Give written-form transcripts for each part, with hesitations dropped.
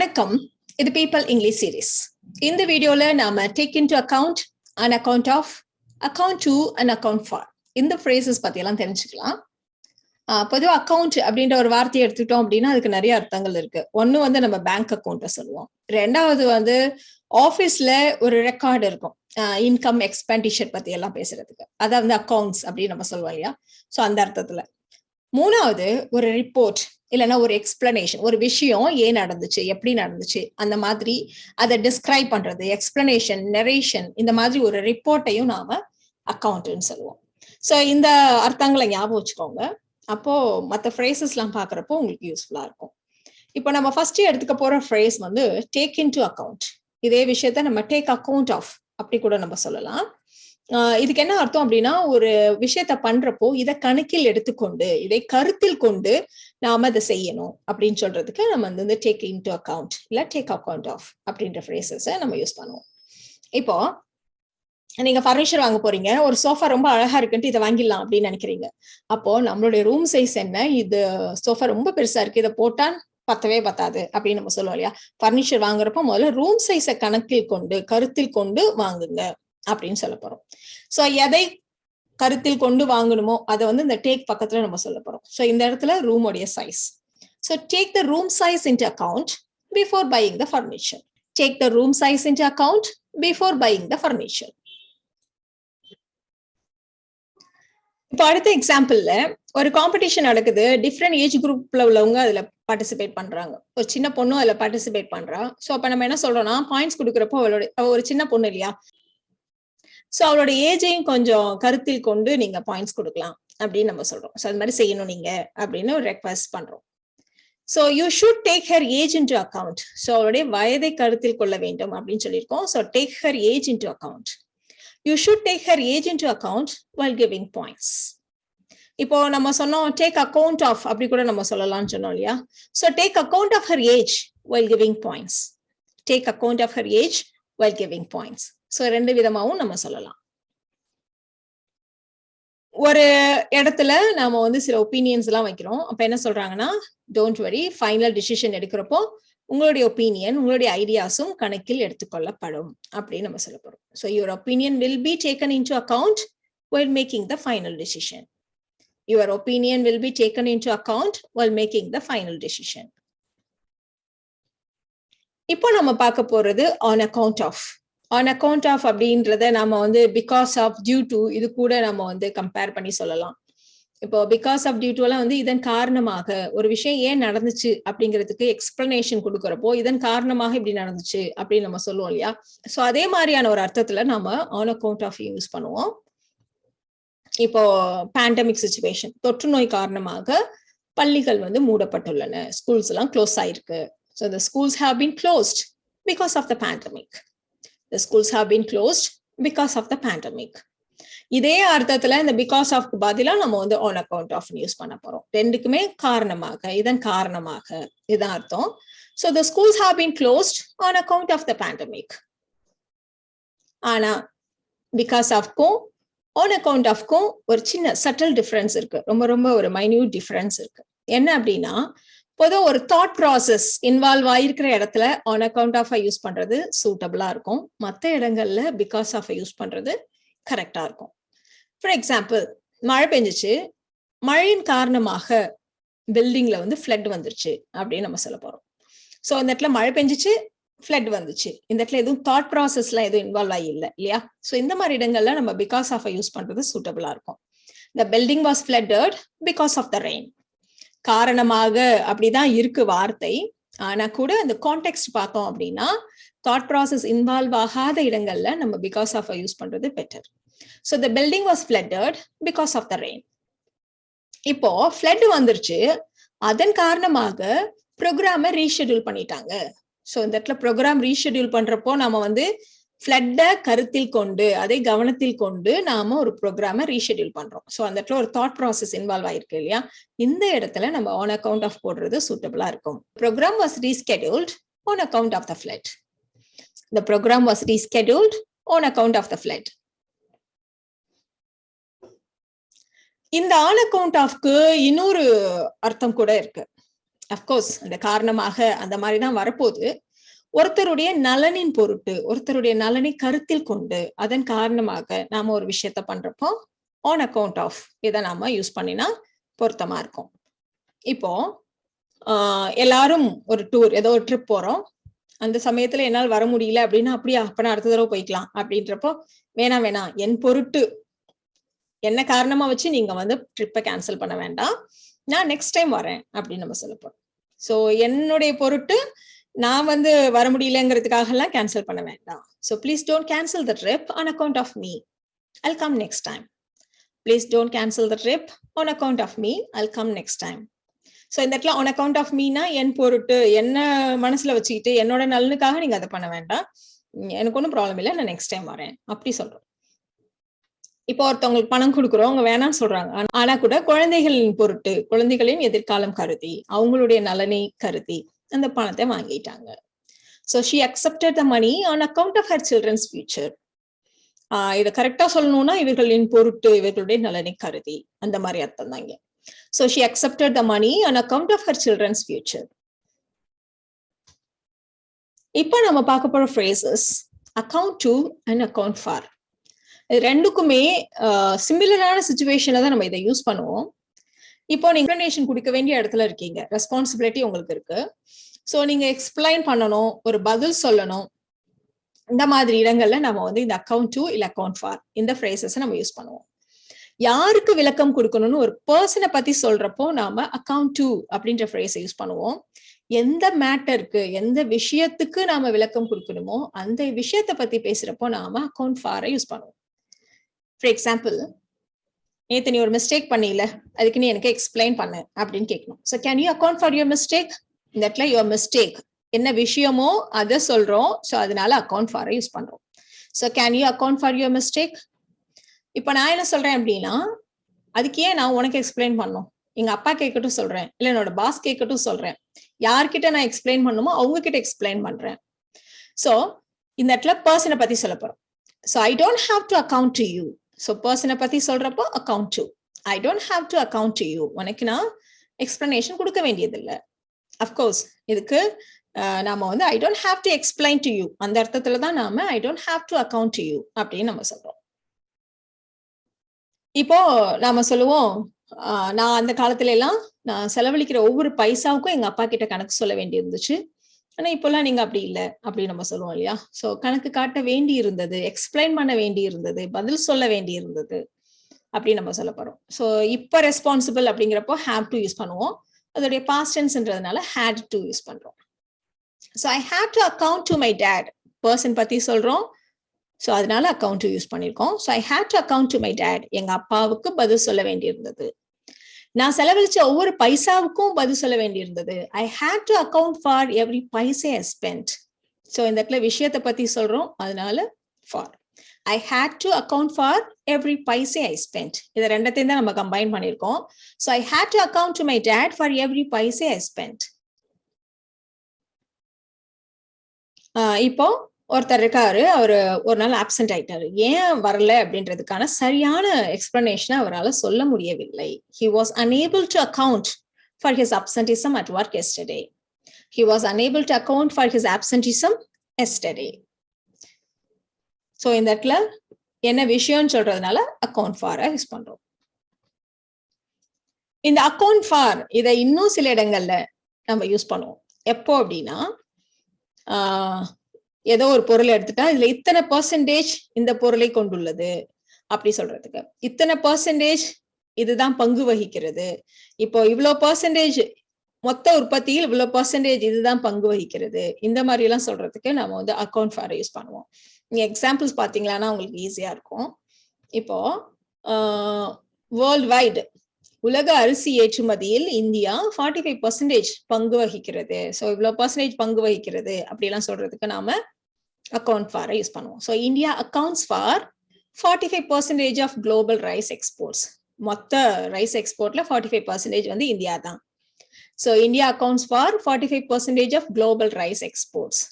வணக்கம், இது people English series. இந்த வீடியோல நாம take into account, an account of, account to, an account for இந்த phrases பத்தி எல்லாம் தெரிஞ்சுக்கலாம். பொதுவா அக்கவுண்ட் அப்படின்ற ஒரு வார்த்தையை எடுத்துக்கிட்டோம் அப்படின்னா அதுக்கு நிறைய அர்த்தங்கள் இருக்கு. ஒண்ணு வந்து நம்ம பேங்க் அக்கௌண்ட்டை சொல்லுவோம். ரெண்டாவது வந்து ஆபீஸ்ல ஒரு ரெக்கார்டு இருக்கும், இன்கம் எக்ஸ்பெண்டிச்சர் பத்தி எல்லாம் பேசுறதுக்கு, அதான் வந்து அக்கௌண்ட்ஸ் அப்படின்னு நம்ம சொல்லுவோம் இல்லையா. ஸோ அந்த அர்த்தத்துல. மூணாவது ஒரு ரிப்போர்ட் இல்லைன்னா ஒரு எக்ஸ்பிளனேஷன், ஒரு விஷயம் ஏன் நடந்துச்சு, எப்படி நடந்துச்சு, அந்த மாதிரி அதை டிஸ்கிரைப் பண்றது, எக்ஸ்பிளனேஷன், நரேஷன், இந்த மாதிரி ஒரு ரிப்போர்ட்டையும் நாம அக்கௌண்ட்னு சொல்லுவோம். ஸோ இந்த அர்த்தங்களை ஞாபகம் வச்சுக்கோங்க. அப்போ மற்ற ஃப்ரேசஸ் எல்லாம் பாக்குறப்போ உங்களுக்கு யூஸ்ஃபுல்லா இருக்கும். இப்போ நம்ம ஃபர்ஸ்ட் எடுத்துக்க போற ஃப்ரேஸ் வந்து டேக் இன் டு அக்கௌண்ட். இதே விஷயத்த நம்ம டேக் அக்கௌண்ட் ஆஃப் அப்படி கூட நம்ம சொல்லலாம். இதுக்கு என்ன அர்த்தம் அப்படின்னா, ஒரு விஷயத்த பண்றப்போ இதை கணக்கில் எடுத்துக்கொண்டு, இதை கருத்தில் கொண்டு நாம அதை செய்யணும் அப்படின்னு சொல்றதுக்கு நம்ம வந்து டேக் இன் டு அக்கௌண்ட் இல்ல டேக் அக்கௌண்ட் ஆஃப் அப்படின்ற ஃப்ரேசஸை நம்ம யூஸ் பண்ணுவோம். இப்போ நீங்க ஃபர்னிச்சர் வாங்க போறீங்க, ஒரு சோஃபா ரொம்ப அழகா இருக்குன்ட்டு இதை வாங்கிடலாம் அப்படின்னு நினைக்கிறீங்க. அப்போ நம்மளுடைய ரூம் சைஸ் என்ன, இது சோஃபா ரொம்ப பெருசா இருக்கு, இதை போட்டா பத்தவே பத்தாது அப்படின்னு நம்ம சொல்லுவோம் இல்லையா. ஃபர்னிச்சர் வாங்குறப்போ முதல்ல ரூம் சைஸை கணக்கில் கொண்டு, கருத்தில் கொண்டு வாங்குங்க அப்படின்னு சொல்ல போறோம். சோ எதை கருத்தில் கொண்டு வாங்கணுமோ அதை வந்து இந்த டேக் பக்கத்துல நம்ம சொல்ல போறோம். சோ இந்த இடத்துல ரூமோடைய size. So take the room size into account before buying the furniture. Take the room size into account before buying the furniture. இப்போ அடுத்த எக்ஸாம்பிள்ல ஒரு காம்படிஷன் நடக்குது, டிஃப்ரெண்ட் ஏஜ் குரூப்ல உள்ளவங்க அதுல பார்ட்டிசிபேட் பண்றாங்க. ஒரு சின்ன பொண்ணும் அதுல பார்ட்டிசிபேட் பண்றா. சோ அப்ப நம்ம என்ன சொல்றோம்னா, பாயிண்ட்ஸ் கொடுக்குறப்போ அவ ஒரு சின்ன பொண்ணு இல்லையா, சோ அவளோட ஏஜையும் கொஞ்சம் கருத்தில் கொண்டு நீங்க பாயிண்ட்ஸ் கொடுக்கலாம் அப்படின்னு நம்ம சொல்றோம். சோ அது மாதிரி செய்யணும் நீங்க அப்படின்னு ஒரு ரெக்வெஸ்ட் பண்றோம். So you should take her age into account. So அவளுடைய வயதை கருத்தில் கொள்ள வேண்டும் அப்படின்னு சொல்லியிருக்கோம். So take her age into account. You should take her age into account while giving points. இப்போ நம்ம சொன்னோம் டேக் அக்கவுண்ட் ஆஃப் அப்படி கூட நம்ம சொல்லலாம்னு சொன்னோம் இல்லையா. So take account of her age while giving points. Take account of her age while giving points. So ரெண்டு விதமாவும் நம்ம சொல்லலாம். ஒரு இடத்துல நாம வந்து சில ஒப்பீனியன்ஸ் எல்லாம் வைக்கிறோம். அப்ப என்ன சொல்றாங்கன்னா, டோன்ட் வரி, ஃபைனல் டிசிஷன் எடுக்கிறப்போ உங்களுடைய ஒப்பீனியன், உங்களுடைய ஐடியாஸும் கணக்கில் எடுத்துக்கொள்ளப்படும் அப்படின்னு நம்ம சொல்ல போறோம். So your opinion will be taken into account while making the final decision. Your opinion will be taken into account while making the final decision. இப்போ நம்ம பார்க்க போறது on account of. On account of அப்படின்றத நம்ம வந்து because of, due to இது கூட நம்ம வந்து கம்பேர் பண்ணி சொல்லலாம். இப்போ because of, due to எல்லாம் வந்து இதன் காரணமாக, ஒரு விஷயம் ஏன் நடந்துச்சு அப்படிங்கிறதுக்கு எக்ஸ்பிளனேஷன் கொடுக்கறப்போ இதன் காரணமாக இப்படி நடந்துச்சு அப்படின்னு நம்ம சொல்லுவோம் இல்லையா. சோ அதே மாதிரியான ஒரு அர்த்தத்துல நம்ம on account of யூஸ் பண்ணுவோம். இப்போ பேண்டமிக் சிச்சுவேஷன், தொற்று நோய் காரணமாக பள்ளிகள் வந்து மூடப்பட்டுள்ளன, ஸ்கூல்ஸ் எல்லாம் க்ளோஸ் ஆயிருக்கு. So the schools have been closed because of the pandemic. The schools have been closed because of the pandemic. இதே அர்த்தத்துல இந்த because of பதிலா நம்ம வந்து on account of யூஸ் பண்ண போறோம். ரெண்டுக்குமே காரணமாக, இதன் காரணமாக, இதான் அர்த்தம். So the schools have been closed on account of the pandemic. ஆனா because of க்கும் on account of க்கும் ஒரு சின்ன சட்டில் டிஃபரன்ஸ் இருக்கு. ரொம்ப ரொம்ப ஒரு மைன்யூட் டிஃபரன்ஸ் இருக்கு. என்ன அப்படின்னா, பொதுவாக ஒரு தாட் ப்ராசஸ் இன்வால்வ் ஆயிருக்கிற இடத்துல ஆன் அக்கவுண்ட் ஆஃப் யூஸ் பண்றது சூட்டபிளா இருக்கும். மற்ற இடங்கள்ல பிகாஸ் ஆஃப் யூஸ் பண்றது கரெக்டா இருக்கும். ஃபார் எக்ஸாம்பிள், மழை பெஞ்சிச்சு, மழையின் காரணமாக பில்டிங்ல வந்து ஃப்ளட் வந்துருச்சு அப்படின்னு நம்ம சொல்ல போறோம். ஸோ இந்த இடத்துல மழை பெஞ்சிச்சு, ஃப்ளட் வந்துச்சு, இந்த இடத்துல எதுவும் தாட் ப்ராசஸ்லாம் எதுவும் இன்வால்வ் ஆகி இல்லை இல்லையா. ஸோ இந்த மாதிரி இடங்கள்ல நம்ம பிகாஸ் ஆஃப் யூஸ் பண்றது சூட்டபிளா இருக்கும். The building was flooded because of the rain. காரணமாக அப்படிதான் இருக்கு வார்த்தை. ஆனா கூட இந்த கான்டெக்ஸ்ட் பார்த்தோம் அப்படின்னா தாட் ப்ராசஸ் இன்வால்வ் ஆகாத இடங்கள்ல நம்ம பிகாஸ் ஆஃப் யூஸ் பண்றது better. So the building was flooded because of the rain. இப்போ ஃப்ளட் வந்துருச்சு, அதன் காரணமாக ப்ரோக்ராமை ரீஷெடியூல் பண்ணிட்டாங்க. ஸோ இந்த இடத்துல ப்ரோக்ராம் ரீஷெடியூல் பண்றப்போ நாம வந்து ஃப்ளட்டை கருத்தில் கொண்டு, அதை கவனத்தில் கொண்டு நாம ஒரு ப்ரோக்ராமை ரீஷெடியூல் பண்றோம். ஸோ அந்த இடத்துல ஒரு தாட் ப்ராசஸ் இன்வால்வ் ஆயிருக்கு இல்லையா. இந்த இடத்துல நம்ம ஆன் அக்கவுண்ட் ஆஃப் போடுறது சூட்டபிளா இருக்கும். Program was rescheduled on account of the flood. The program was rescheduled on account of the flood. இந்த ஆன் அக்கவுண்ட் ஆஃப்க்கு இன்னொரு அர்த்தம் கூட இருக்கு. அப்கோர்ஸ் அந்த காரணமாக அந்த மாதிரி தான் வரப்போகுது. ஒருத்தருடைய நலனின் பொருட்டு, ஒருத்தருடைய நலனை கருத்தில் கொண்டு அதன் காரணமாக நாம ஒரு விஷயத்த பண்றப்போ ஆன் அக்கௌண்ட் ஆஃப் இதை நாம யூஸ் பண்ணினா பொருத்தமா இருக்கும். இப்போ எல்லாரும் ஒரு டூர், ஏதோ ஒரு ட்ரிப் போறோம். அந்த சமயத்துல என்னால் வர முடியல அப்படின்னா, அப்படியா அப்ப நான் அடுத்த தடவை போய்க்கலாம் அப்படின்றப்போ, வேணாம் என் பொருட்டு என்ன காரணமா வச்சு நீங்க வந்து ட்ரிப்பை கேன்சல் பண்ண வேண்டாம், நான் நெக்ஸ்ட் டைம் வரேன் அப்படின்னு நம்ம சொல்ல போறோம். ஸோ என்னுடைய பொருட்டு நான் வந்து வர முடியலங்கிறதுக்காக எல்லாம் கேன்சல் பண்ண வேண்டாம். So please don't cancel the trip on account of me, I'll come next time. Please don't cancel the trip on account of me, I'll come next time. So இந்த இடத்துல ஆன் அக்கௌண்ட் ஆஃப் மீனா என் பொருட்டு, என்ன மனசுல வச்சுக்கிட்டு என்னோட நலனுக்காக நீங்க அதை பண்ண வேண்டாம், எனக்கு ஒன்றும் ப்ராப்ளம் இல்லை, நான் நெக்ஸ்ட் டைம் வரேன் அப்படி சொல்றோம். இப்போ ஒருத்தவங்களுக்கு பணம் கொடுக்குறோம், அவங்க வேணாம்னு சொல்றாங்க, ஆனா கூட குழந்தைகளின் பொருட்டு, குழந்தைகளின் எதிர்காலம் கருதி, அவங்களுடைய நலனை கருதி அந்த பணத்தை வாங்கிட்டாங்க. So she accepted the money on account of her children's future. இதை கரெக்டா சொல்லணும்னா இவர்களின் பொருட்டு, இவர்களுடைய நலனை கருதி, அந்த மாதிரி அர்த்தம் தாங்க. So she accepted the money on account of her children's future. இப்போ நம்ம பார்க்க போற phrases account to and account for. ரெண்டுக்குமே சிமிலரான சிச்சுவேஷன்ல தான் நம்ம இதை யூஸ் பண்ணுவோம். இப்போ நீங்க எக்ஸ்பிளனேஷன் கொடுக்க வேண்டிய இடத்துல இருக்கீங்க, ரெஸ்பான்சிபிலிட்டி உங்களுக்கு இருக்கு. ஸோ நீங்க எக்ஸ்பிளைன் பண்ணணும், ஒரு பதில் சொல்லணும். இந்த மாதிரி இடங்கள்ல நம்ம வந்து இந்த அக்கௌண்ட் டு இல்ல அக்கௌண்ட் ஃபார் இந்த ஃப்ரேசஸ் நம்ம யூஸ் பண்ணுவோம். யாருக்கு விளக்கம் கொடுக்கணும்னு ஒரு பர்சனை பத்தி சொல்றப்போ நாம அக்கௌண்ட் டு அப்படின்ற ஃப்ரேஸை யூஸ் பண்ணுவோம். எந்த மேட்டருக்கு, எந்த விஷயத்துக்கு நாம விளக்கம் கொடுக்கணுமோ அந்த விஷயத்தை பத்தி பேசுறப்போ நாம அக்கௌண்ட் ஃபாரை யூஸ் பண்ணுவோம். ஃபார் எக்ஸாம்பிள், நேத்து நீ ஒரு மிஸ்டேக் பண்ணல, அதுக்கு நீ எனக்கு எக்ஸ்பிளைன் பண்ணு அப்படின்னு கேட்கணும். So can you account for your mistake? இந்த இடத்துல யுவர் மிஸ்டேக் என்ன விஷயமோ அதை சொல்றோம். ஸோ அதனால அக்கௌண்ட் ஃபாரை யூஸ் பண்றோம். So can you account for your mistake? இப்போ நான் என்ன சொல்றேன் அப்படின்னா, அதுக்கு ஏன் நான் உனக்கு எக்ஸ்பிளைன் பண்ணணும்? எங்க அப்பா கேட்கட்டும் சொல்றேன், இல்ல என்னோட பாஸ் கேட்கட்டும் சொல்றேன், யார்கிட்ட நான் எக்ஸ்பிளைன் பண்ணுமோ அவங்க கிட்ட எக்ஸ்பிளைன் பண்றேன். ஸோ இந்த இடத்துல பர்சனை பத்தி சொல்ல போறோம். So I don't have to account to you. So பர்சனை பத்தி சொல்றப்போ account to. I don't have to account to you, உனக்கு நான் எக்ஸ்பிளனேஷன் கொடுக்க வேண்டியது இல்லை. அஃப்கோர்ஸ் இதுக்கு நாம வந்து I don't have to explain to you அந்த அர்த்தத்துல தான் நாம I don't have to account to you அப்படின்னு நம்ம சொல்றோம். இப்போ நாம சொல்லுவோம், நான் அந்த காலத்துல எல்லாம் நான் செலவழிக்கிற ஒவ்வொரு பைசாவுக்கும் எங்க அப்பா கிட்ட கணக்கு சொல்ல வேண்டி இருந்துச்சு, ஆனா இப்பெல்லாம் நீங்க அப்படி இல்லை அப்படின்னு நம்ம சொல்லுவோம் இல்லையா? ஸோ கணக்கு காட்ட வேண்டி இருந்தது, எக்ஸ்பிளைன் பண்ண வேண்டி இருந்தது, பதில் சொல்ல வேண்டி இருந்தது அப்படின்னு நம்ம சொல்ல போறோம். ஸோ இப்ப ரெஸ்பான்சிபிள் அப்படிங்கிறப்போ ஹாவ் டு யூஸ் பண்ணுவோம். அதோடைய பாஸ்ட் டென்ஸ்ன்றதுனால had to யூஸ் பண்றோம். So I had to account to my dad, person பத்தி சொல்றோம். ஸோ அதனால அக்கௌண்ட் டு யூஸ் பண்ணிருக்கோம். So I had to account to my dad, எங்க அப்பாவுக்கு பதில் சொல்ல வேண்டியிருந்தது. நான் செலவழிச்ச ஒவ்வொரு பைசாவுக்கும் பதில் சொல்ல வேண்டியிருந்தது. ஐ had to account for every paisa I spent. So இந்த இடத்துல விஷயத்தை பத்தி சொல்றோம், அதனால for. I had to account for every paisa I spent. இதை ரெண்டத்தையும் தான் நம்ம கம்பைன் பண்ணிருக்கோம். So I had to account to my dad for every paisa I spent. இப்போ ஒருத்தர் இருக்காரு, அவரு ஒரு நாள் ஆப்சென்ட் ஆயிட்டாரு. ஏன் வரல அப்படின்றதுக்கான சரியான எக்ஸ்பிளனேஷன் அவரால் சொல்ல முடியவில்லை. He was unable to account for his absenteeism at work yesterday. He was unable to account for his absenteeism yesterday. So இந்த இடத்துல என்ன விஷயம்னு சொல்றதுனால அக்கௌண்ட் ஃபாரை யூஸ் பண்றோம். இந்த அக்கௌண்ட் ஃபார் இதை இன்னும் சில இடங்கள்ல நம்ம யூஸ் பண்ணுவோம். எப்போ அப்படின்னா, ஏதோ ஒரு பொருளை எடுத்துட்டா இதுல இத்தனை பெர்சன்டேஜ் இந்த பொருளை கொண்டுள்ளது அப்படி சொல்றதுக்கு, இத்தனை பெர்சன்டேஜ் இதுதான் பங்கு வகிக்கிறது, இப்போ இவ்வளவு பெர்சன்டேஜ் மொத்த உற்பத்தியில் இவ்வளவு பெர்சன்டேஜ் இதுதான் பங்கு வகிக்கிறது, இந்த மாதிரி எல்லாம் சொல்றதுக்கு நம்ம வந்து அக்கௌண்ட் ஃபாரை யூஸ் பண்ணுவோம். நீங்க எக்ஸாம்பிள்ஸ் பாத்தீங்கன்னா உங்களுக்கு ஈஸியா இருக்கும். இப்போ வேர்ல்ட் வைடு உலக அரிசி ஏற்றுமதியில் இந்தியா 45% பங்கு வகிக்கிறது. ஸோ இவ்வளவு பெர்சன்டேஜ் பங்கு வகிக்கிறது அப்படிலாம் சொல்றதுக்கு நாம அக்கௌண்ட் ஃபாரை யூஸ் பண்ணுவோம். So India accounts for 45% of global rice exports. மொத்த ரைஸ் எக்ஸ்போர்ட்ல 45% வந்து இந்தியா தான். So India accounts for 45% of global rice exports.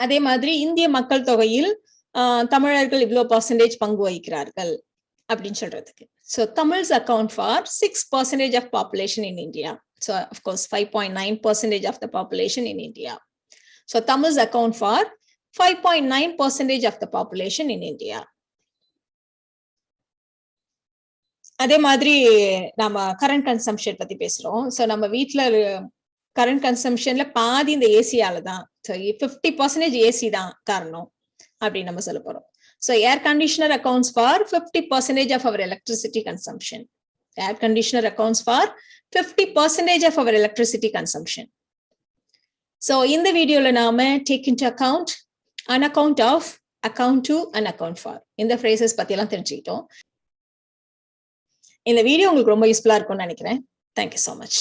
அதே மாதிரி இந்திய மக்கள் தொகையில் தமிழர்கள் இவ்வளவு பெர்சன்டேஜ் பங்கு வகிக்கிறார்கள் அப்படின்னு சொல்றதுக்கு. So Tamils account for 6% of population in India. So of course 5.9% of the population in India. So Tamils account for 5.9% of the population in India. அதே மாதிரி நம்ம கரண்ட் கன்சம்ஷன் பத்தி பேசுறோம். ஸோ நம்ம வீட்டுல கரண்ட் கன்சம்ஷன்ல பாதி இந்த ஏசியால தான். ஸோ 50% ஏசி தான் காரணம் அப்படின்னு நம்ம சொல்ல போறோம். So air conditioner accounts for 50% of our electricity consumption. Air conditioner accounts for 50% of our electricity consumption. So in the video நாம take into account an account of, account to, and account for. இந்த phrases பத்தி எல்லாம் தெரிஞ்சுக்கிட்டோம். இந்த video உங்களுக்கு ரொம்ப யூஸ்ஃபுல்லா இருக்கும்னு நினைக்கிறேன். Thank you so much.